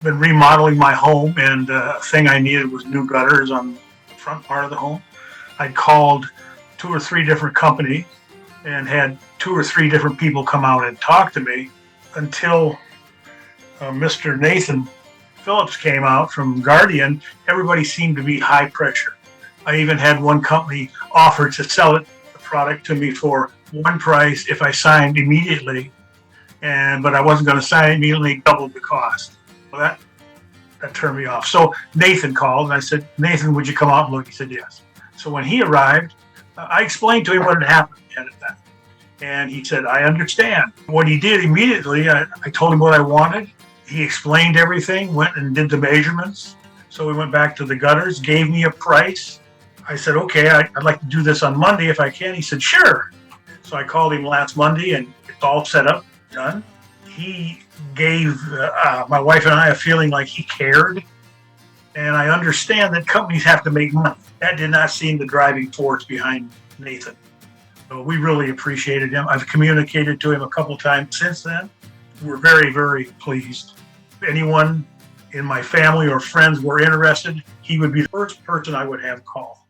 been remodeling my home, and the thing I needed was new gutters on the front part of the home. I called 2 or 3 different companies and had 2 or 3 different people come out and talk to me until Mr. Nathan Phillips came out from Guardian. Everybody seemed to be high pressure. I even had one company offer to sell the product to me for one price if I signed immediately, but I wasn't going to sign immediately, doubled the cost. Well, that turned me off. So Nathan called and I said, Nathan, would you come out and look? He said, yes. So when he arrived, I explained to him what had happened at that. And he said, I understand. What he did immediately, I told him what I wanted. He explained everything, went and did the measurements. So we went back to the gutters, gave me a price. I said, okay, I'd like to do this on Monday if I can. He said, sure. So I called him last Monday and it's all set up, done. He gave my wife and I a feeling like he cared. And I understand that companies have to make money. That did not seem the driving force behind Nathan. So we really appreciated him. I've communicated to him a couple times since then. We're very, very pleased. If anyone in my family or friends were interested, he would be the first person I would have call.